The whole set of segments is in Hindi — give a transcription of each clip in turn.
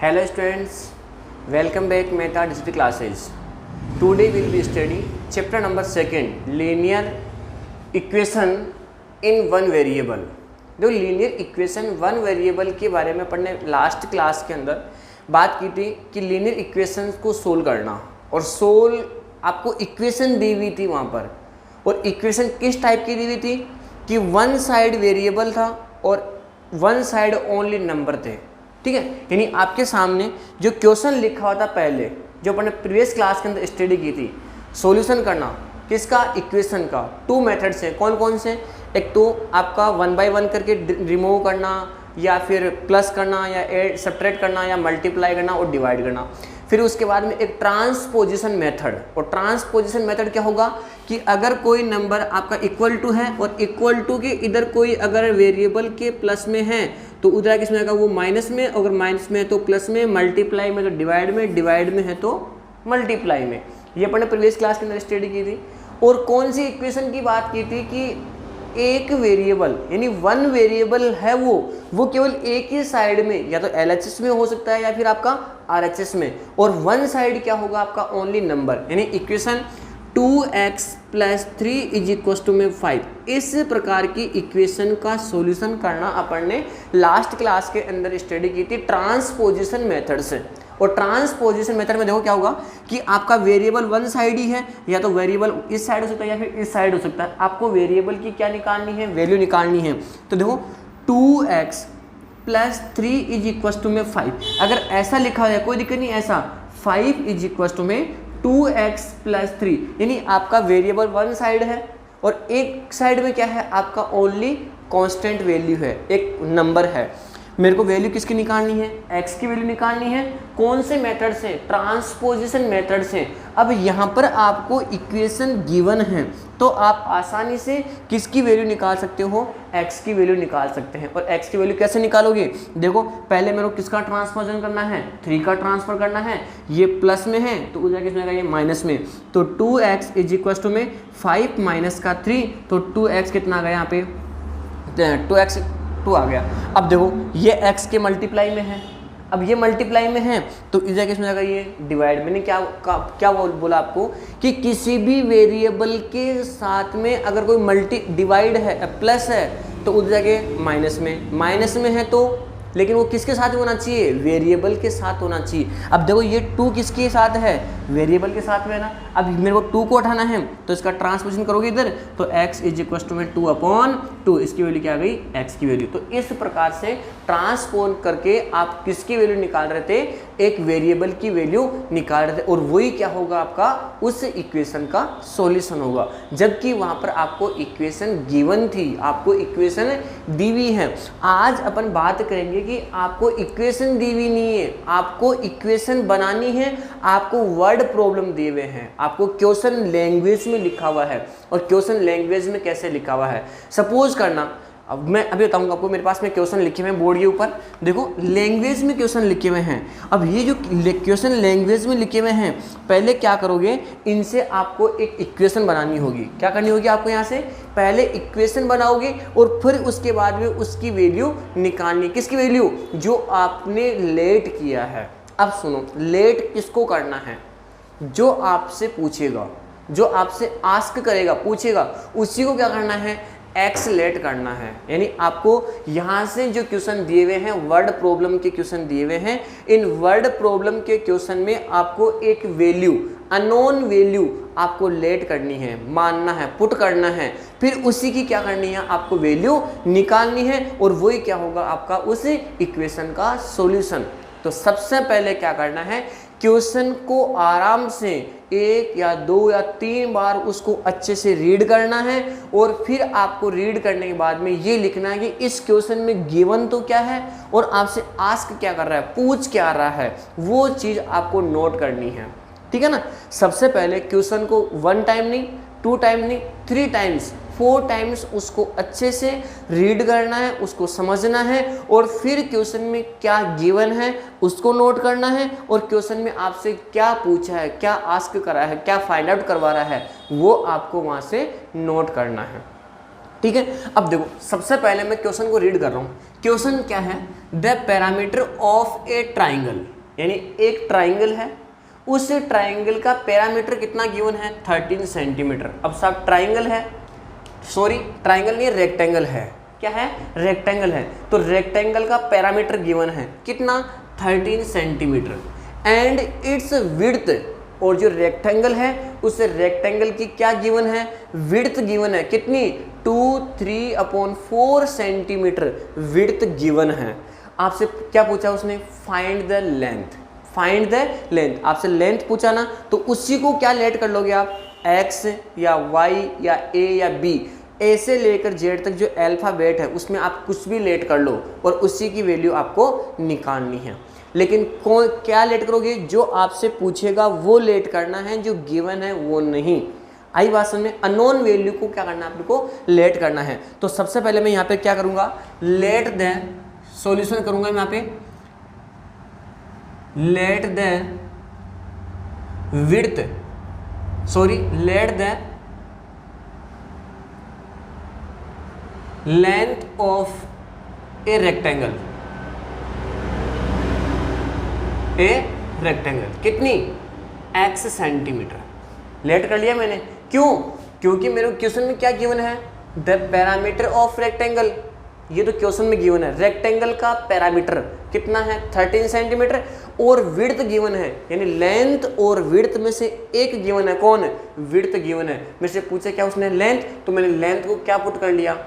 Hello students, welcome back Meta Digital Classes. Today we will be studying chapter number 2, linear equation in one variable. जो लीनियर इक्वेशन वन वेरिएबल के बारे में पढ़ने लास्ट क्लास के अंदर बात की थी कि लीनियर इक्वेशन को सोल्व करना, और सोल्व आपको इक्वेशन दी हुई थी वहाँ पर, और इक्वेशन किस टाइप की दी हुई थी कि वन साइड वेरिएबल था और वन साइड ओनली नंबर थे। ठीक है, यानी आपके सामने जो क्वेश्चन लिखा हुआ था पहले, जो अपने प्रीवियस क्लास के अंदर स्टडी की थी, सॉल्यूशन करना किसका, इक्वेशन का। टू मेथड्स हैं, कौन कौन से, एक तो आपका 1 बाय 1 करके रिमूव करना, या फिर प्लस करना, या ऐड सब्ट्रैक्ट करना, या मल्टीप्लाई करना और डिवाइड करना। फिर उसके बाद में एक ट्रांसपोजिशन मेथड, और ट्रांसपोजिशन मेथड क्या होगा कि अगर कोई नंबर आपका इक्वल टू है और इक्वल टू के इधर कोई अगर वेरिएबल के प्लस में है तो उधर किस में आएगा, वो माइनस में, अगर माइनस में है तो प्लस में, मल्टीप्लाई में तो डिवाइड में, डिवाइड में है तो मल्टीप्लाई में। ये अपने प्रीवियस क्लास के अंदर स्टडी की थी। और कौन सी इक्वेशन की बात की थी कि एक वेरिएबल यानी वन वेरिएबल है, वो केवल एक ही साइड में, या तो LHS में हो सकता है या फिर आपका RHS में, और वन साइड क्या होगा आपका ओनली नंबर, यानी इक्वेशन 2x + 3 = 5। इस प्रकार की इक्वेशन का सॉल्यूशन करना अपन ने लास्ट क्लास के अंदर स्टडी की थी ट्रांसपोजिशन मेथड से। और ट्रांसपोजिशन मेथड में देखो क्या होगा कि आपका वेरिएबल वन साइड ही है, या तो वेरिएबल इस साइड हो सकता है या फिर इस साइड हो सकता है। आपको वेरिएबल की क्या निकालनी है, वैल्यू निकालनी है। तो देखो 2x + 3 = 5। अगर ऐसा लिखा है कोई दिक्कत नहीं, ऐसा 5 = 2x + 3, यानी आपका वेरिएबल वन साइड है और एक साइड में क्या है आपका ओनली कांस्टेंट वैल्यू है, एक नंबर है। मेरे को वैल्यू किसकी निकालनी है, x की वैल्यू निकालनी है। कौन से मेथड से, ट्रांसपोजिशन मेथड से। अब यहाँ पर आपको इक्वेशन गिवन है तो आप आसानी से किसकी वैल्यू निकाल सकते हो, x की वैल्यू निकाल सकते हैं। और x की वैल्यू कैसे निकालोगे, देखो पहले मेरे को किसका ट्रांसपोजिशन करना है, 3 का ट्रांसफर करना है। ये प्लस में है तो उधर किसमें आएगा, ये माइनस में। तो 2x = 5 - का 3, तो 2x कितना आ गया यहाँ पे, 2x 2 आ गया। अब देखो ये x के मल्टीप्लाई में है, अब ये मल्टीप्लाई में है तो इधर किसमें जाएगा, ये डिवाइड। मैंने क्या बोला आपको कि किसी भी वेरिएबल के साथ में अगर कोई डिवाइड है, प्लस है, तो उधर जाके माइनस में है तो, लेकिन वो किसके साथ होना चाहिए, वेरिएबल के साथ होना चाहिए। अब देखो ये 2 किसके साथ है, वेरिएबल के साथ में है ना। अब मेरे को 2 को उठाना है तो इसका ट्रांसपोजिशन करोगे इधर, तो x = 2/2, इसकी वैल्यू क्या आ गई, x की वैल्यू। तो इस प्रकार से ट्रांसपोज करके आप किसकी वैल्यू निकाल रहे थे, एक वेरिएबल की वैल्यू निकाल रहे थे, और वही क्या होगा आपका उस इक्वेशन का सॉल्यूशन होगा। जबकि वहां पर आपको इक्वेशन गिवन थी, आपको इक्वेशन दी हुई है। आज अपन बात करेंगे कि आपको इक्वेशन दी हुई नहीं है, आपको इक्वेशन बनानी है। आपको वर्ड प्रॉब्लम दिए हुए हैं, आपको क्वेश्चन लैंग्वेज में लिखा हुआ है। और क्वेश्चन लैंग्वेज में कैसे लिखा हुआ है, सपोज करना, अब मैं अभी बताऊंगा आपको। मेरे पास में क्वेश्चन लिखे हुए हैं बोर्ड के ऊपर, देखो लैंग्वेज में क्वेश्चन लिखे हुए हैं। अब ये जो क्वेश्चन लैंग्वेज में लिखे हुए हैं, पहले क्या करोगे, इनसे आपको एक इक्वेशन बनानी होगी। क्या करनी होगी आपको, यहाँ से पहले इक्वेशन बनाओगे और फिर उसके बाद में उसकी वैल्यू निकालनी। किसकी वैल्यू, जो आपने लेट किया है। अब सुनो, लेट किसको करना है, जो आपसे पूछेगा, जो आपसे आस्क करेगा, पूछेगा, उसी को क्या करना है, एक्स लेट करना है। यानी आपको यहाँ से जो क्वेश्चन दिए हुए हैं, वर्ड प्रॉब्लम के क्वेश्चन दिए हुए हैं, इन वर्ड प्रॉब्लम के क्वेश्चन में आपको एक वैल्यू, अननोन वैल्यू आपको लेट करनी है, मानना है, पुट करना है। फिर उसी की क्या करनी है, आपको वैल्यू निकालनी है, और वही क्या होगा आपका उस इक्वेशन का सॉल्यूशन। तो सबसे पहले क्या करना है, क्वेश्चन को आराम से 1 या 2 या 3 बार उसको अच्छे से रीड करना है, और फिर आपको रीड करने के बाद में ये लिखना है कि इस क्वेश्चन में गिवन तो क्या है और आपसे आस्क क्या कर रहा है, पूछ क्या रहा है, वो चीज़ आपको नोट करनी है। ठीक है ना। सबसे पहले क्वेश्चन को 1 टाइम नहीं, 2 टाइम नहीं, 3 टाइम्स, 4 टाइम्स उसको अच्छे से रीड करना है, उसको समझना है, और फिर क्वेश्चन में क्या गिवन है उसको नोट करना है, और क्वेश्चन में आपसे क्या पूछा है, क्या आस्क करा है, क्या फाइंड आउट करवा रहा है, वो आपको वहाँ से नोट करना है। ठीक है। अब देखो सबसे पहले मैं क्वेश्चन को रीड कर रहा हूँ। क्वेश्चन क्या है, the parameter of A triangle, यानी एक ट्राइंगल है, उस ट्राइंगल का पैरामीटर कितना गिवन है 13 सेंटीमीटर। अब सब ट्राइंगल है, सॉरी ट्राइंगल नहीं रेक्टेंगल है, क्या है रेक्टेंगल है, तो रेक्टेंगल का पैरामीटर गिवन है कितना 13 सेंटीमीटर एंड इट्स विड्थ, और जो रेक्टेंगल है उस रेक्टेंगल की क्या गिवन है विड्थ गिवन है कितनी 2/3/4 सेंटीमीटर विड्थ गिवन है। आपसे क्या पूछा उसने, find the length, find the length, आपसे लेंथ पूछा ना, तो उसी को क्या लेट कर लोगे आप, x या y या a या b, ए से लेकर जेड तक जो अल्फाबेट है उसमें आप कुछ भी लेट कर लो और उसी की वैल्यू आपको निकालनी है। लेकिन कौन क्या लेट करोगे, जो आपसे पूछेगा वो लेट करना है, जो गिवन है वो नहीं। आई बात समझ में, अननोन वैल्यू को क्या करना है आपको लेट करना है। तो सबसे पहले मैं यहाँ पे क्या करूँगा, लेट द सॉल्यूशन करूँगा यहाँ पे, let the width, sorry let the length of a rectangle, a rectangle कितनी x सेंटीमीटर, लेट कर लिया मैंने। क्यों, क्योंकि मेरे क्वेश्चन में क्या गिवन है, द पैरामीटर ऑफ रेक्टेंगल, ये तो क्वेश्चन में गिवन है, रेक्टेंगल का पैरामीटर कितना है 13 सेंटीमीटर और विड्थ गिवन है, यानी लेंथ और विड्थ में से एक गिवन है, कौन है विड्थ गिवन है। मेरे से पूछे क्या उसने लेंथ, तो मैंने लेंथ को क्या पुट कर लिया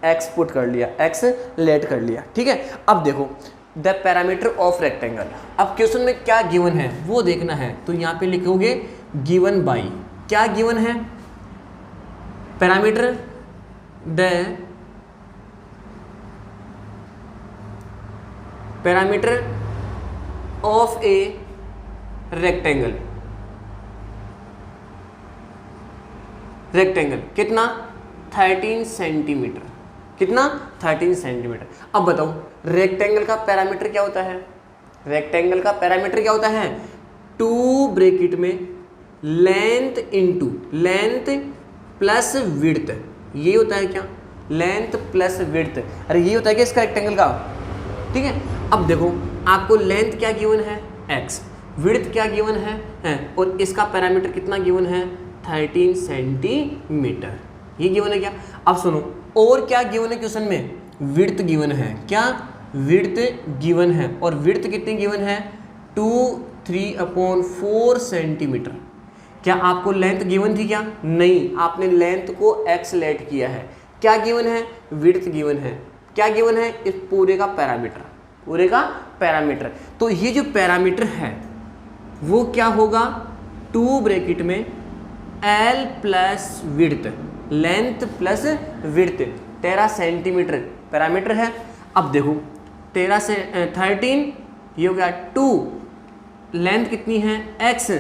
x पुट कर लिया, x लेट कर लिया, ठीक है। अब देखो द पैरामीटर ऑफ रेक्टेंगल, अब क्वेश्चन में क्या गिवन है वो देखना है, तो यहाँ पे लिखोगे गिवन बाई, क्या गिवन है parameter the parameter of a rectangle, rectangle कितना 13 सेंटीमीटर, कितना 13 सेंटीमीटर। अब बताओ रेक्टेंगल का पैरामीटर क्या होता है, रेक्टेंगल का पैरामीटर क्या होता है 2 ब्रैकेट में length into length plus width, ये होता है क्या लेंथ प्लस विड्थ, अरे ये होता है क्या इसका रेक्टेंगल का, ठीक है। अब देखो आपको लेंथ क्या गिवन है x, विड्थ क्या गिवन है और इसका पैरामीटर कितना गिवन है 13 सेंटीमीटर, ये गिवन है क्या। अब सुनो और क्या गिवन है क्वेश्चन में, विड्थ गिवन है, क्या विड्थ गिवन है, और विड्थ कितनी गिवन है 2/3/4 सेंटीमीटर। क्या आपको लेंथ गिवन थी क्या, नहीं, आपने लेंथ को x लेट किया है। क्या गिवन है विड्थ गिवन है, क्या गिवन है इस पूरे का पैरामीटर, पूरे का पैरामीटर। तो ये जो पैरामीटर है वो क्या होगा 2 ब्रैकेट में l plus width, length plus width 13 centimetre parameter है। अब देखो 13 से 13 ये हो गया 2, लेंथ कितनी है x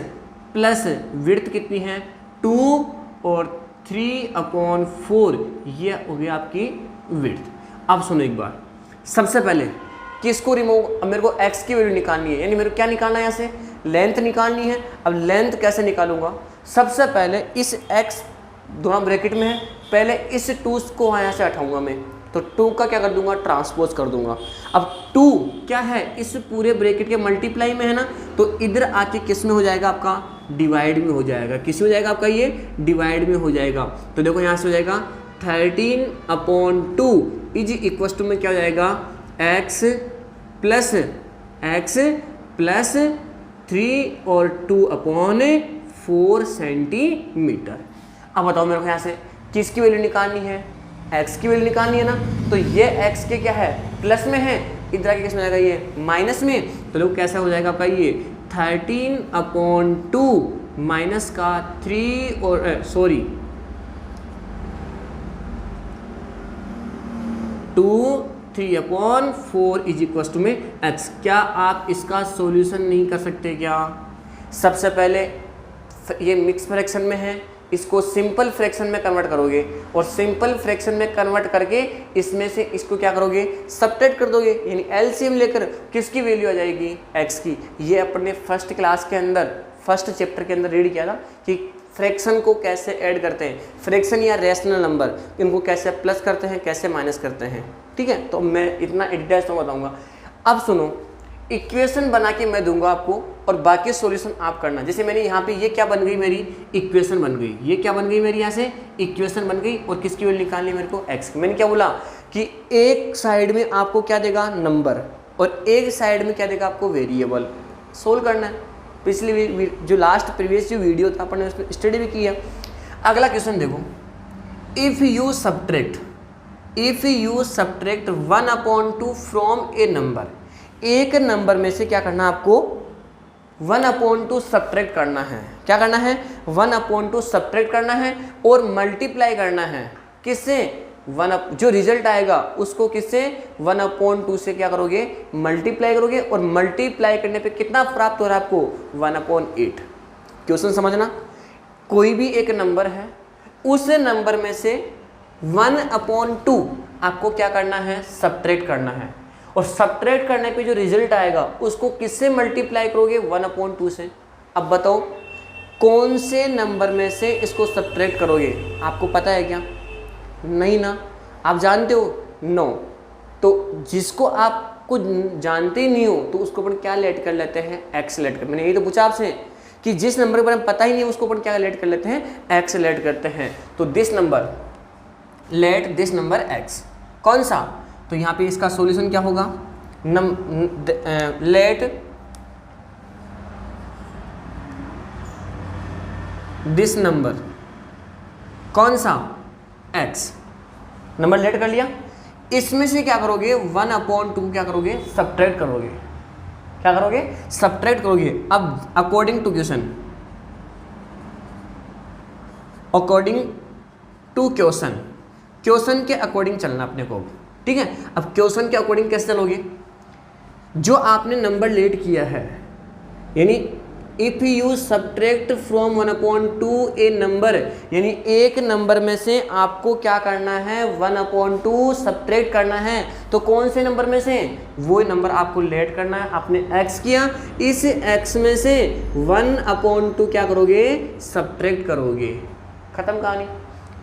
प्लस विड्थ कितनी है 2 और 3/4 ये हो गया आपकी विड्थ। अब सुनो एक बार, सबसे पहले किसको रिमूव, अब मेरे को x की वैल्यू निकालनी है, यानी मेरे को क्या निकालना है यहाँ से लेंथ निकालनी है। अब लेंथ कैसे निकालूंगा, सबसे पहले इस x दोनों ब्रैकेट में है, पहले इस 2 को यहाँ से हटाऊंगा मैं, तो 2 का क्या कर दूंगा ट्रांसपोज कर दूंगा। अब 2 क्या है इस पूरे ब्रैकेट के मल्टीप्लाई में है ना, तो इधर आके किस में हो जाएगा आपका डिवाइड में हो जाएगा, किस में हो जाएगा आपका ये डिवाइड में हो जाएगा। तो देखो यहाँ से हो जाएगा 13/2 इज इक्वल टू में क्या हो जाएगा x प्लस 3 और 2/4 सेंटीमीटर। अब बताओ मेरे को यहाँ से किसकी वैल्यू निकालनी है, x की वैल्यू निकालनी है ना, तो ये x के क्या है प्लस में है, इधर आके किस में जाएगा ये माइनस में। तो लोग कैसा हो जाएगा आपका ये 13/2 माइनस का 3 और सॉरी 3/4 इज इक्वल टू में x। क्या आप इसका सॉल्यूशन नहीं कर सकते क्या, सबसे पहले ये मिक्स फ्रैक्शन में है, इसको सिंपल फ्रैक्शन में कन्वर्ट करोगे और सिंपल फ्रैक्शन में कन्वर्ट करके इसमें से इसको क्या करोगे सब्ट्रैक्ट कर दोगे, यानी एलसीएम लेकर किसकी वैल्यू आ जाएगी x की। ये अपने फर्स्ट क्लास के अंदर फर्स्ट चैप्टर के अंदर रीड किया था कि फ्रैक्शन को कैसे ऐड करते हैं, फ्रैक्शन या रैशनल नंबर इनको कैसे प्लस करते हैं, कैसे माइनस करते हैं, ठीक है। तो मैं इतना डिटेल्स में बताऊंगा। अब सुनो, इक्वेशन बना के मैं दूंगा आपको और बाकी सॉल्यूशन आप करना। जैसे मैंने यहाँ पे ये क्या बन गई, मेरी इक्वेशन बन गई, ये क्या बन गई मेरी यहाँ से इक्वेशन बन गई, और किसकी वैल्यू निकालनी मेरे को, एक्स की। मैंने क्या बोला कि एक साइड में आपको क्या देगा, नंबर, और एक साइड में क्या देगा आपको, वेरिएबल। सोल्व करना है। पिछली जो लास्ट प्रीवियस जो वीडियो था अपन ने उसमें स्टडी भी किया। अगला क्वेश्चन देखो, if you subtract 1/2 from A number, एक नंबर में से क्या करना है आपको, 1/2 सब्ट्रैक्ट करना है। क्या करना है, 1/2 सब्ट्रैक्ट करना है और मल्टीप्लाई करना है किससे, जो रिजल्ट आएगा उसको किससे, 1/2 से क्या करोगे, मल्टीप्लाई करोगे, और मल्टीप्लाई करने पे कितना प्राप्त हो रहा है आपको, 1/8। क्वेश्चन समझना, कोई भी एक नंबर है, उस नंबर में से 1/2 आपको क्या करना है, सब्ट्रैक्ट करना है, और सब्ट्रैक्ट करने पे जो रिजल्ट आएगा उसको किससे मल्टीप्लाई करोगे, 1/2 से। अब बताओ कौन से नंबर में से इसको सब्ट्रैक्ट करोगे, आपको पता है क्या, नहीं ना, आप जानते हो, नो। तो जिसको आप कुछ जानते ही नहीं हो तो उसको अपन क्या लेट कर लेते हैं, एक्स लेट कर। मैंने यही तो पूछा आपसे कि जिस नंबर पर पता ही नहीं है उसको अपन क्या लेट कर लेते हैं, एक्स लेट करते हैं। तो this number, let this number x, कौन सा, तो यहाँ पे इसका सॉल्यूशन क्या होगा, लेट दिस नंबर, कौन सा, एक्स। नंबर लेट कर लिया, इसमें से क्या करोगे, 1/2 क्या करोगे, सब्ट्रैक्ट करोगे। क्या करोगे, सब्ट्रैक्ट करोगे। अब according to question, according to question के अकॉर्डिंग चलना अपने को, ठीक है। अब क्वेश्चन के अकॉर्डिंग कैसे चलोगे, जो आपने नंबर लेट किया है, यानी if you subtract from 1/2 A number, यानी एक नंबर में से आपको क्या करना है, 1/2 सब्ट्रैक्ट करना है। तो कौन से नंबर में से, वो नंबर आपको लेट करना है। आपने x किया, इस x में से 1/2 क्या करोगे, सब्ट्रैक्ट करोगे। खत्म कहानी,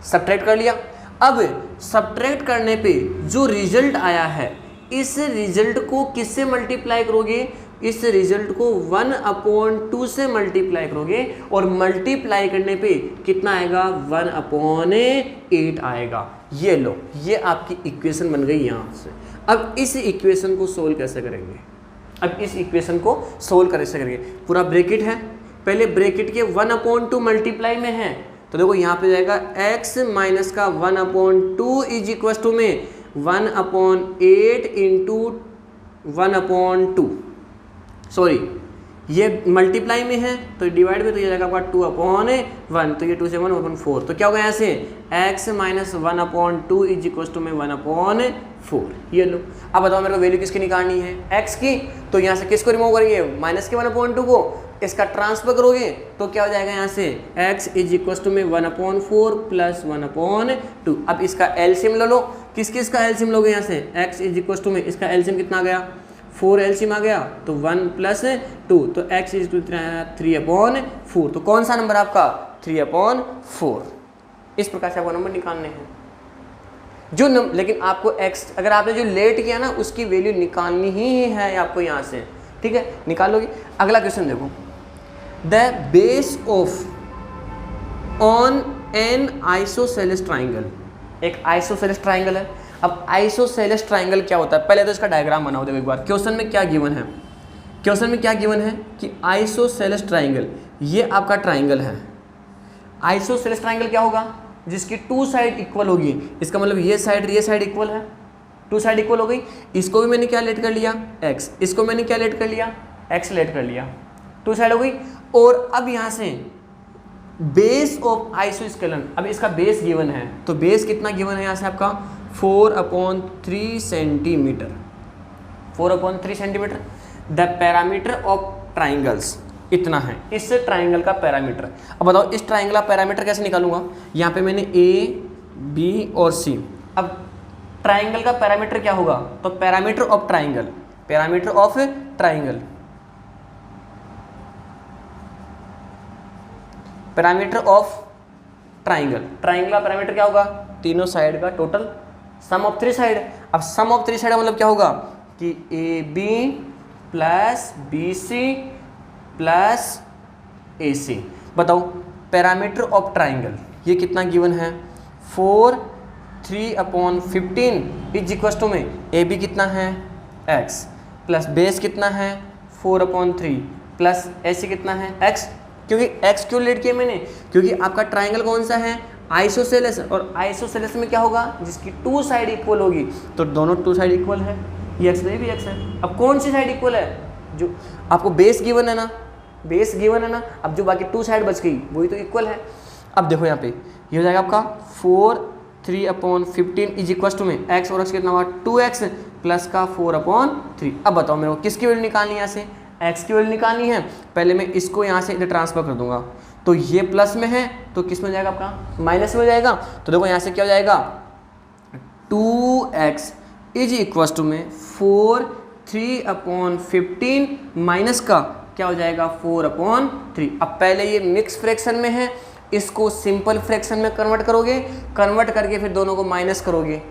सब्ट्रैक्ट कर लिया। अब सब्ट्रैक्ट करने पे जो रिजल्ट आया है, इस रिजल्ट को किससे मल्टीप्लाई करोगे, इस रिजल्ट को 1/2 से मल्टीप्लाई करोगे, और मल्टीप्लाई करने पे कितना आएगा, 1/8 आएगा। ये लो, ये आपकी इक्वेशन बन गई यहाँ से। अब इस इक्वेशन को सोल्व कैसे करेंगे, अब इस इक्वेशन को सोल्व कैसे करेंगे, पूरा ब्रैकेट है, पहले ब्रैकेट के 1/2 मल्टीप्लाई में है, तो देखो यहाँ पे जाएगा x माइनस का 1/2 इज इक्वल टू में 1/8 इंटू 1/2, सॉरी ये मल्टीप्लाई में है तो डिवाइड में, तो ये जाएगा आपका 2/1, तो ये 2 से 1/4, तो क्या होगा यहाँ से x minus 1/2 is equal to में 1/4। ये लो। अब बताओ मेरे को वैल्यू किसकी निकालनी है, x की। तो यहाँ से किसको रिमूव करेंगे, माइनस के 1/2 को, इसका ट्रांसफर करोगे तो क्या हो जाएगा यहाँ से x इज इक्वल टू में 1/4 प्लस 1/2। अब इसका एलसीएम ले लो, किस किस का एलसीएम लोगे यहाँ से, x इज इक्वल टू में इसका एलसीएम कितना आ गया, 4 एलसीएम आ गया, तो 1 प्लस 2, तो x इज 3/4। तो कौन सा नंबर आपका, 3/4। इस प्रकार से आपको नंबर निकालने हैं जो लेकिन आपको x, अगर आपने जो लेट किया ना उसकी वैल्यू निकालनी ही है आपको यहाँ से, ठीक है, निकाल लोगे। अगला क्वेश्चन देखो, the base of on an isosceles triangle, एक आइसोसेलेस ट्राइंगल है। अब आइसोसेलेस ट्राइंगल क्या होता है, पहले तो इसका डायग्राम बनाओ। देखो एक बार क्वेश्चन में क्या गिवन है, क्वेश्चन में क्या गिवन है कि आइसोसेलेस ट्राइंगल, ये आपका ट्राइंगल है। आइसोसेलेस ट्राइंगल क्या होगा, जिसकी 2 साइड इक्वल होगी, इसका मतलब ये साइड इक्वल है, 2 साइड इक्वल हो गई। इसको भी मैंने क्या लेट कर लिया, x, इसको मैंने क्या लेट कर लिया, x लेट कर लिया, 2 साइड हो गई। और अब यहाँ से बेस ऑफ आइसोस्केलन, अब इसका बेस गिवन है, तो बेस कितना गिवन है यहाँ से आपका 4/3 centimetre, 4/3 centimetre. The parameter of triangles इतना है, इस ट्राइंगल का पैरामीटर। अब बताओ इस ट्राइंगल का पैरामीटर कैसे निकालूंगा, यहाँ पे मैंने a, b और c। अब ट्राइंगल का पैरामीटर क्या होगा, तो parameter of triangle, parameter of triangle parameter of triangle, triangle का पैरामीटर क्या होगा, तीनों साइड का total sum of three side. अब सम ऑफ थ्री साइड मतलब क्या होगा कि a b plus b c plus a c. बताओ पैरामीटर ऑफ ट्राइंगल ये कितना गिवन है, 4 3/15 इज इक्वल टू में ए बी कितना है x प्लस बेस कितना है 4/3 प्लस ए सी कितना है x। क्योंकि x क्यों लेट किया मैंने, क्योंकि आपका ट्राइंगल कौन सा है, आइसोसेलेस, और आइसोसेलेस में क्या होगा, जिसकी टू साइड इक्वल होगी, तो दोनों टू साइड इक्वल है, ये x नहीं भी x है। अब कौन सी साइड इक्वल है, जो आपको बेस गिवन है ना, बेस गिवन है ना, अब जो बाकी टू साइड बच गई वही तो इक्वल है। अब देखो यहाँ पे ये हो जाएगा आपका 4 3/15 इज इक्वल टू में x और x कितना हुआ 2x प्लस का 4/3। अब बताओ मेरे को किसकी वैल्यू निकालनी है, यहाँ से x की वैल्यू निकालनी है। पहले मैं इसको यहाँ से इधर ट्रांसफर कर दूंगा, तो ये प्लस में है तो किस में जाएगा आपका, माइनस में हो जाएगा। तो देखो यहाँ से क्या हो जाएगा 2x इज इक्वल टू में 4 3/15 माइनस का क्या हो जाएगा 4/3। अब पहले ये मिक्स फ्रैक्शन में है, इसको सिंपल फ्रैक्शन में कन्वर्ट करोगे, कन्वर्ट करके फिर दोनों को माइनस करोगे,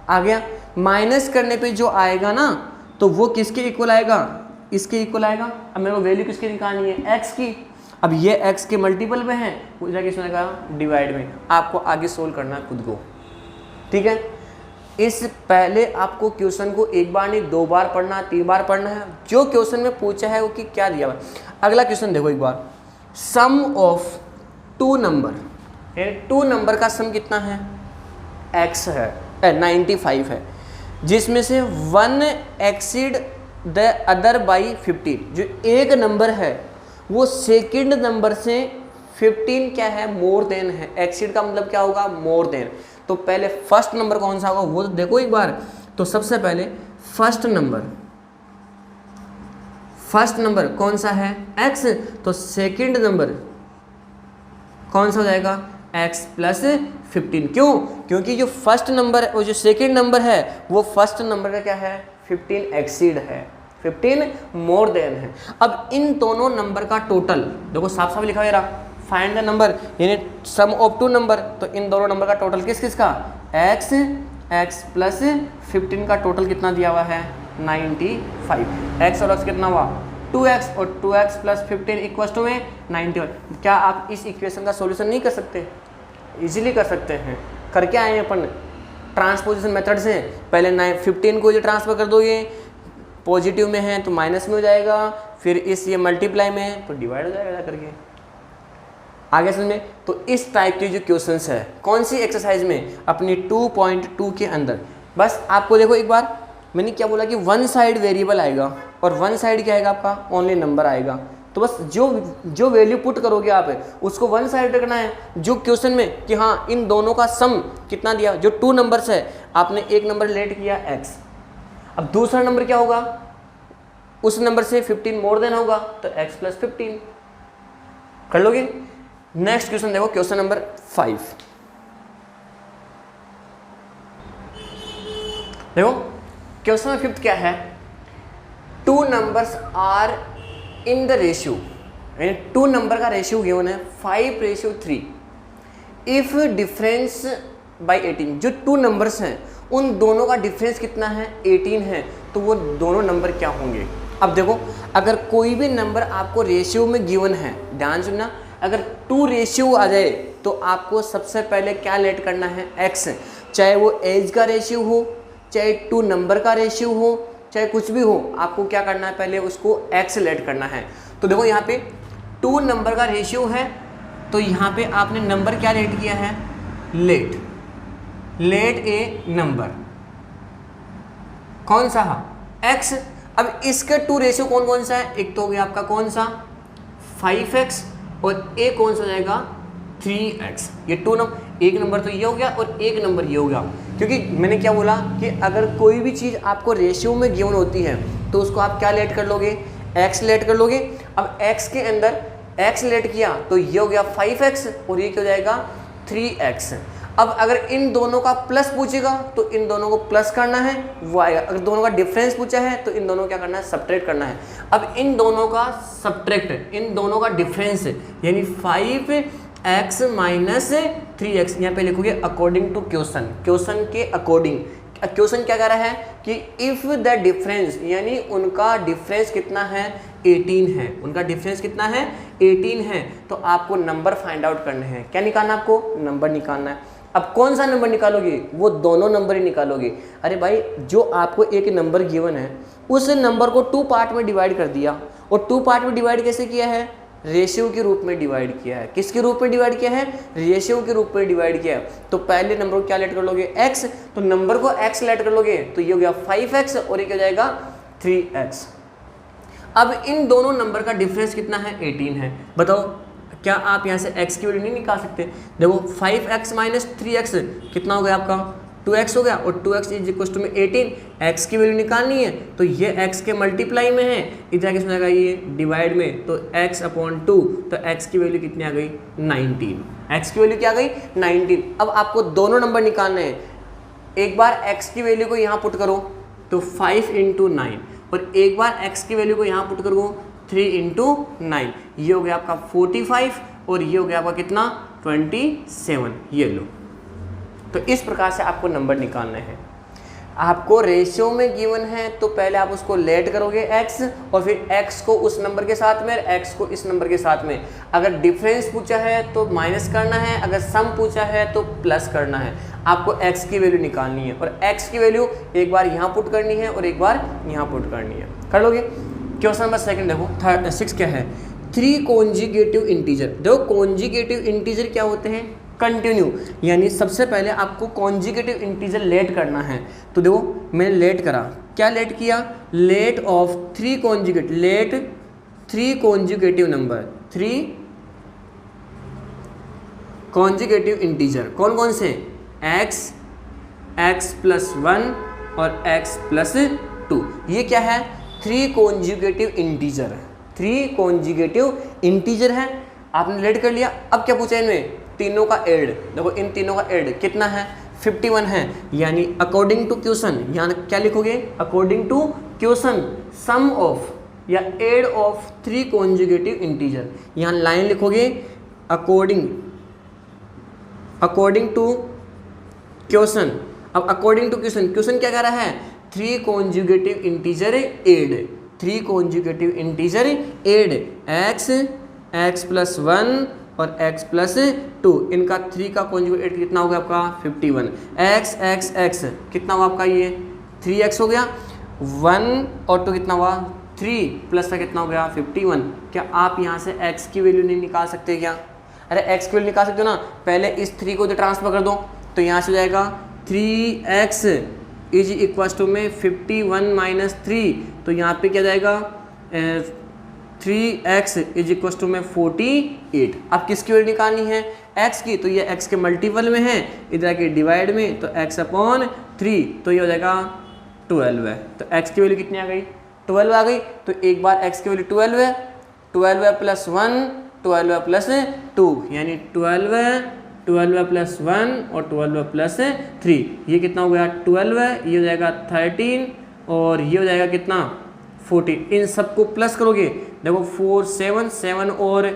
आ गया। माइनस करने पे जो आएगा ना तो वो किसके इक्वल आएगा, इसके इक्वल आएगा। अब मेरे को वैल्यू किसकी निकालनी है, x की। अब ये x के मल्टीपल में है, वो जाके इसमें आएगा डिवाइड में। आपको आगे सोल्व करना है खुद को, ठीक है। इस पहले आपको क्वेश्चन को एक बार नहीं 2 बार पढ़ना, 3 बार पढ़ना है। जो क्वेश्चन में पूछा है वो कि क्या दिया हुआ है। अगला क्वेश्चन देखो एक बार, सम ऑफ 2 नंबर, 2 नंबर का सम कितना है, x है 95 है, जिसमें से 1 एक्सीड द अदर बाई 15। जो एक नंबर है वो सेकंड नंबर से 15 क्या है, मोर देन है। एक्सीड का मतलब क्या होगा, मोर देन। तो पहले फर्स्ट नंबर कौन सा होगा वो तो देखो एक बार। तो सबसे पहले फर्स्ट नंबर कौन सा है, x। तो सेकंड नंबर कौन सा हो जाएगा, x प्लस 15। क्यों, क्योंकि जो फर्स्ट नंबर है वो जो सेकंड नंबर है वो फर्स्ट नंबर का क्या है 15 एक्सीड है, 15 मोर देन है। अब इन दोनों नंबर का टोटल देखो साफ साफ लिखा हुआ है, फाइंड द नंबर यानी सम ऑफ 2 नंबर। तो इन दोनों नंबर का टोटल किस किस का, x प्लस 15 का टोटल कितना दिया हुआ है 95। x और x कितना हुआ 2x और 2x प्लस 15 इक्वल टू में 91। क्या आप इस इक्वेशन का सॉल्यूशन नहीं कर सकते, इजीली कर सकते हैं। करके आए हैं अपन ट्रांसपोजिशन मेथड से। पहले 15 को जो ट्रांसफर कर दोगे, पॉजिटिव में है तो माइनस में हो जाएगा, फिर इस ये मल्टीप्लाई में है तो डिवाइड हो जाएगा करके। आगे समझ में। तो इस टाइप के जो क्वेश्चंस है कौन सी एक्सरसाइज में, अपनी 2.2 के अंदर। बस आपको देखो एक बार मैंने क्या बोला कि वन साइड वेरिएबल आएगा और वन साइड क्या आएगा आपका, ओनली नंबर आएगा। तो बस जो वैल्यू पुट करोगे आप उसको वन साइड रखना है। जो क्वेश्चन में कि हाँ इन दोनों का सम कितना दिया, जो 2 नंबर्स है आपने एक नंबर लेट किया x, अब दूसरा नंबर क्या होगा उस नंबर से 15 मोर देन होगा तो x प्लस 15 कर लोगे। नेक्स्ट क्वेश्चन देखो, क्वेश्चन नंबर 5 देखो। क्वेश्चन नंबर 5 क्या है, 2 numbers are in the ratio, यानी 2 नंबर का रेशियो गिवन है 5:3। इफ डिफरेंस बाई 18, जो 2 नंबर्स हैं उन दोनों का डिफरेंस कितना है 18 है, तो वो दोनों नंबर क्या होंगे। अब देखो अगर कोई भी नंबर आपको रेशियो में गिवन है, ध्यान सुनना, अगर 2 रेशियो आ जाए तो आपको सबसे पहले क्या लेट करना है x, चाहे वो एज का रेशियो हो, चाहे 2 नंबर का रेशियो हो, चाहे कुछ भी हो, आपको क्या करना है पहले उसको x लेट करना है। तो देखो यहाँ पे 2 नंबर का रेशियो है तो यहाँ पे आपने नंबर क्या लेट किया है, लेट ए नंबर कौन सा x। अब इसके 2 रेशियो कौन कौन सा है, एक तो हो गया आपका कौन सा 5x और एक कौन सा हो जाएगा 3x। ये 2 नंबर, एक नंबर तो ये हो गया और एक नंबर ये हो गया। क्योंकि मैंने क्या बोला कि अगर कोई भी चीज़ आपको रेशियो में गिवन होती है तो उसको आप क्या लेट कर लोगे, x लेट कर लोगे। अब x के अंदर x लेट किया तो ये हो गया 5x और ये क्या हो जाएगा 3x। अब अगर इन दोनों का प्लस पूछेगा तो इन दोनों को प्लस करना है वो आएगा, अगर दोनों का डिफरेंस पूछा है तो इन दोनों क्या करना है सब्ट्रैक्ट करना है। अब इन दोनों का सब्ट्रैक्ट, इन दोनों का डिफरेंस यानी 5 x माइनस 3x, यहाँ पे लिखोगे अकॉर्डिंग टू क्वेश्चन, क्वेश्चन के अकॉर्डिंग। क्वेश्चन क्या कह रहा है कि इफ द डिफरेंस, यानी उनका डिफरेंस कितना है 18 है, उनका डिफरेंस कितना है 18 है, तो आपको नंबर फाइंड आउट करने हैं। क्या निकालना है आपको? नंबर निकालना है। अब कौन सा नंबर निकालोगे? वो दोनों नंबर ही निकालोगे। अरे भाई, जो आपको एक नंबर गिवन है उस नंबर को 2 पार्ट में डिवाइड कर दिया, और 2 पार्ट में डिवाइड कैसे किया है? रेशियो के रूप में डिवाइड किया है। किसके रूप में डिवाइड किया है? रेशियो के रूप में डिवाइड किया है। तो पहले नंबर को क्या लेट कर लोगे? x, तो नंबर को x लेट कर लोगे तो ये हो गया 5x और ये क्या हो जाएगा 3x। अब इन दोनों नंबर का डिफरेंस कितना है? 18 है। बताओ क्या आप यहाँ से x की वैल्यू नहीं निकाल सकते? देखो 5x माइनस 3x कितना हो गया आपका? 2x हो गया, और 2x इज इक्वल टू में 18। x की वैल्यू निकालनी है तो ये x के मल्टीप्लाई में है, इधर किसमें आएगा? ये डिवाइड में, तो x अपॉन 2, तो x की वैल्यू कितनी आ गई? 19। x की वैल्यू क्या आ गई? 19। अब आपको दोनों नंबर निकालने हैं। एक बार x की वैल्यू को यहाँ पुट करो तो 5 इंटू 9, और एक बार x की वैल्यू को यहाँ पुट करो 3 इंटू 9, ये हो गया आपका 45, और ये हो गया आपका कितना? 27। ये लो। तो इस प्रकार से आपको नंबर निकालने हैं। आपको रेशियो में गिवन है तो पहले आप उसको लेट करोगे x, और फिर x को उस नंबर के साथ में, x को इस नंबर के साथ में। अगर डिफरेंस पूछा है तो माइनस करना है, अगर सम पूछा है तो प्लस करना है। आपको x की वैल्यू निकालनी है, और x की वैल्यू एक बार यहाँ पुट करनी है और एक बार यहाँ पुट करनी है। कर लोगे? क्वेश्चन नंबर सेकंड देखो, 6 क्या है? 3 कॉन्जुगेटिव इंटीजर। देखो कॉन्जुगेटिव इंटीजर क्या होते हैं? कंटिन्यू, यानी सबसे पहले आपको कॉन्जुगेटिव इंटीजर लेट करना है। तो देखो मैंने लेट करा, क्या लेट किया? Let of 3 conjugate, let 3 conjugative number, 3 conjugative integer. कौन कौन से? x, x प्लस 1 और x प्लस 2। ये क्या है? 3 कॉन्जुगेटिव इंटीजर, 3 कॉन्जुगेटिव इंटीजर है। आपने लेट कर लिया। अब क्या पूछा इनमें? तीनों का एड। देखो इन तीनों का एड कितना है? 51 है। यानी अकॉर्डिंग टू क्वेश्चन, यहाँ क्या लिखोगे? According to question sum of या एड ऑफ 3 कॉन्जुगेटिव इंटीजर। यहाँ लाइन लिखोगे अकॉर्डिंग टू क्वेश्चन। अब अकॉर्डिंग टू क्वेश्चन, क्वेश्चन क्या कह रहा है? 3 conjugative integer add, 3 conjugative integer add, x plus 1 और x प्लस 2, इनका 3 का कॉन्जुगेट एड कितना हो गया आपका? 51। x कितना हुआ आपका? ये 3x हो गया। 1 और 2 कितना हुआ? 3 प्लस का कितना हो गया? 51। क्या आप यहाँ से x की वैल्यू नहीं निकाल सकते क्या? अरे x की वैल्यू निकाल सकते हो ना। पहले इस 3 को ट्रांसफर कर दो, तो यहाँ से हो जाएगा 3x इज इक्वल टू में 51 माइनस 3, तो यहाँ पे क्या जाएगा? 3x इज इक्वल टू में 48। अब किसकी वैल्यू निकालनी है? x की, तो ये x के मल्टीपल में है, इधर के डिवाइड में, तो x अपॉन 3, तो ये हो जाएगा 12 है। तो x की वैल्यू कितनी आ गई? 12 आ गई। तो एक बार x की वैल्यू 12 है, 12 है प्लस 1, 12 है प्लस 2, यानी 12 है, 12 है प्लस 1 और 12 है प्लस 3, ये कितना हो गया? 12 है, ये हो जाएगा 13, और ये हो जाएगा कितना? 14। इन सबको प्लस करोगे, देखो 4 7 7 और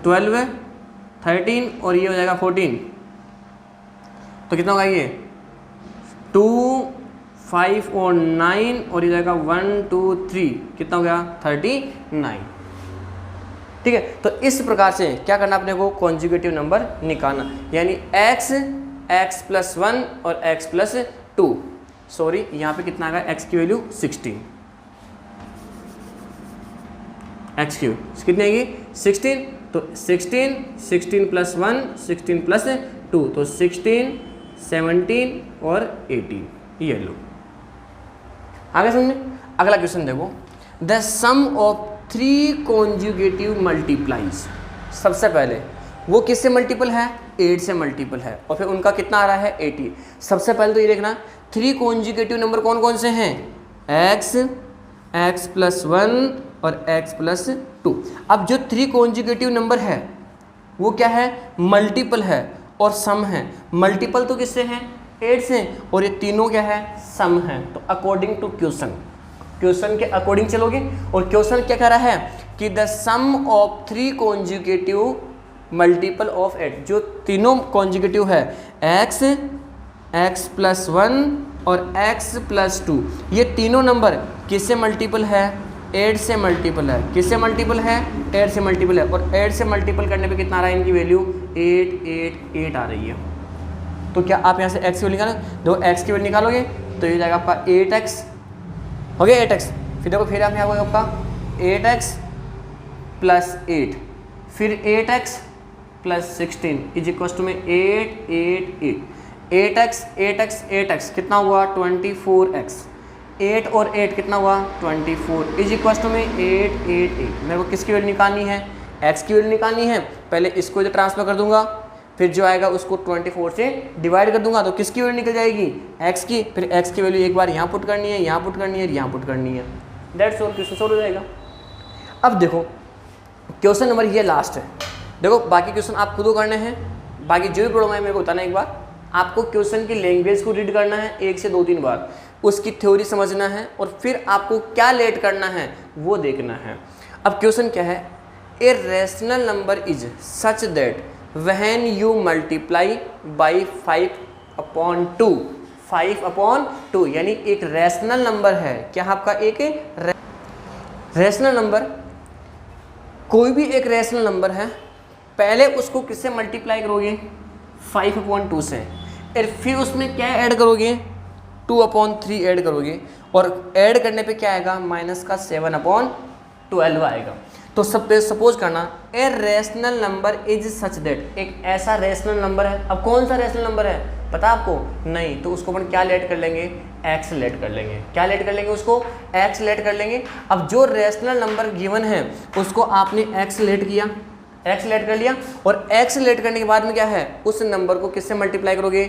12 है 13, और ये हो जाएगा 14, तो कितना होगा? ये 2 5 और 9, और ये जाएगा 1 2 3, कितना हो गया? 39। ठीक है, तो इस प्रकार से क्या करना अपने को? कॉन्जुगेटिव नंबर निकालना, यानी x प्लस 1 और x प्लस 2। सॉरी, यहाँ पे कितना आ गया? x की वैल्यू 16, x की कितनी आएगी? 16, तो 16 प्लस 1 16 प्लस 2, तो 16 17 और 18। ये लो, आगे समझे। अगला क्वेश्चन देखो, the sum of 3 conjugative multiplies. सबसे पहले वो किससे मल्टीपल है? 8 से मल्टीपल है, और फिर उनका कितना आ रहा है? 80। सबसे पहले तो ये देखना 3 कॉन्जुगेटिव नंबर कौन कौन से हैं? x प्लस 1 और x प्लस 2। अब जो 3 कॉन्जुगेटिव नंबर है वो क्या है? मल्टीपल है और सम है। मल्टीपल तो किससे हैं? 8 से, और ये तीनों क्या है? सम है। तो अकॉर्डिंग टू क्वेश्चन, क्वेश्चन के अकॉर्डिंग चलोगे, और क्वेश्चन क्या कह रहा है? कि the sum of 3 conjugative multiple of 8, जो तीनों कॉन्जुगेटिव है x, x प्लस 1 और x प्लस 2, ये तीनों नंबर किससे मल्टीपल है? 8 से मल्टीपल है। किससे मल्टीपल है? 8 से मल्टीपल है। और 8 से मल्टीपल करने पे कितना आ रहा है? इनकी वैल्यू 8 8 8 आ रही है। तो क्या आप यहाँ से x की वैल्यू निकालो? देखो x की वैल्यू निकालोगे तो ये जाएगा आपका 8x, हो गया 8x। फिर देखो फिर यहाँ होगा आपका 8x प्लस 8, फिर 8x plus 16 is equal to में 8 8 8, 8x 8x 8x कितना हुआ? 24x, 8 और 8 कितना हुआ? 24 इज इक्वल टू में 8 8 8। मेरे को किसकी वैल्यू निकालनी है? x की वैल्यू निकालनी है। पहले इसको जो ट्रांसफर कर दूंगा, फिर जो आएगा उसको 24 से डिवाइड कर दूंगा, तो किसकी वैल्यू निकल जाएगी? x की। फिर x की वैल्यू एक बार यहाँ पुट करनी है, यहाँ पुट करनी है, यहाँ पुट करनी है। दैट्स ऑल, क्वेश्चन सॉल्व हो जाएगा। अब देखो क्वेश्चन नंबर ये लास्ट है। देखो बाकी क्वेश्चन आप खुद को करने हैं, बाकी जो भी प्रॉब्लम है मेरे को बताना एक बार। आपको क्वेश्चन की लैंग्वेज को रीड करना है 1 से 2-3 बार, उसकी थ्योरी समझना है और फिर आपको क्या लेट करना है वो देखना है। अब क्वेश्चन क्या है? A rational number is such that when you multiply by 5/2, 5/2 यानी एक रैशनल नंबर है। क्या आपका एक रैशनल नंबर, कोई भी एक रैशनल नंबर है, पहले उसको किससे मल्टीप्लाई करोगे? 5/2 से, और फिर उसमें क्या ऐड करोगे? 2/3 ऐड करोगे, और ऐड करने पे क्या आएगा? माइनस का 7/12 आएगा। तो सपोज करना a rational number is such that, एक ऐसा रैशनल नंबर है। अब कौन सा रैशनल नंबर है पता आपको? नहीं। तो उसको अपन क्या लेट कर लेंगे? x लेट कर लेंगे। क्या लेट कर लेंगे? उसको x लेट कर लेंगे। अब जो रैशनल नंबर गिवन है उसको आपने x लेट किया, x लेट कर लिया, और x लेट करने के बाद में क्या है? उस नंबर को किससे मल्टीप्लाई करोगे?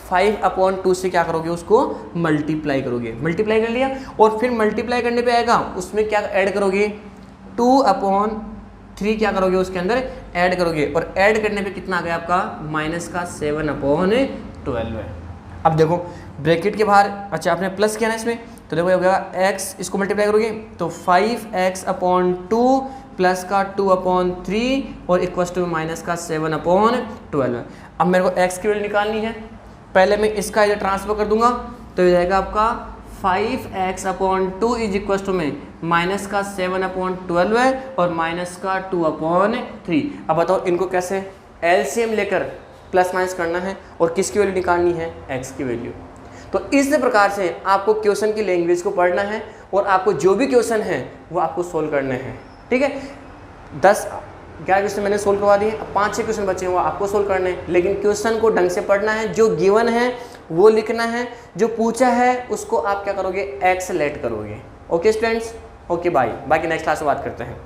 5/2 से क्या करोगे? उसको मल्टीप्लाई करोगे। मल्टीप्लाई कर लिया, और फिर मल्टीप्लाई करने पे आएगा, उसमें क्या ऐड करोगे? 2/3 क्या करोगे? उसके अंदर ऐड करोगे, और ऐड करने पे कितना आ गया आपका? माइनस का 7/12 है। अब देखो ब्रैकेट के बाहर, अच्छा आपने प्लस किया ना इसमें, तो देखो हो गया x, इसको मल्टीप्लाई करोगे तो 5x/2 प्लस का 2/3 और इक्वल टू माइनस का 7/12। अब मेरे को x की वैल्यू निकालनी है। पहले मैं इसका इधर ट्रांसफर कर दूंगा, तो ये जाएगा आपका 5x/2 इज इक्वल टू में माइनस का 7/12 है और माइनस का 2/3। अब बताओ इनको कैसे एलसीएम लेकर प्लस माइनस करना है और किसकी वैल्यू निकालनी है? x की वैल्यू। तो इस प्रकार से आपको क्वेश्चन की लैंग्वेज को पढ़ना है और आपको जो भी क्वेश्चन है वो आपको सोल्व करने हैं। ठीक है, 10-11 क्वेश्चन मैंने सोल्व करवा दिए, अब 5-6 क्वेश्चन बचे हैं वो आपको सोल्व करने हैं। लेकिन क्वेश्चन को ढंग से पढ़ना है, जो गिवन है वो लिखना है, जो पूछा है उसको आप क्या करोगे? x लेट करोगे। ओके स्टूडेंट्स, ओके बाय, बाकी नेक्स्ट क्लास में बात करते हैं।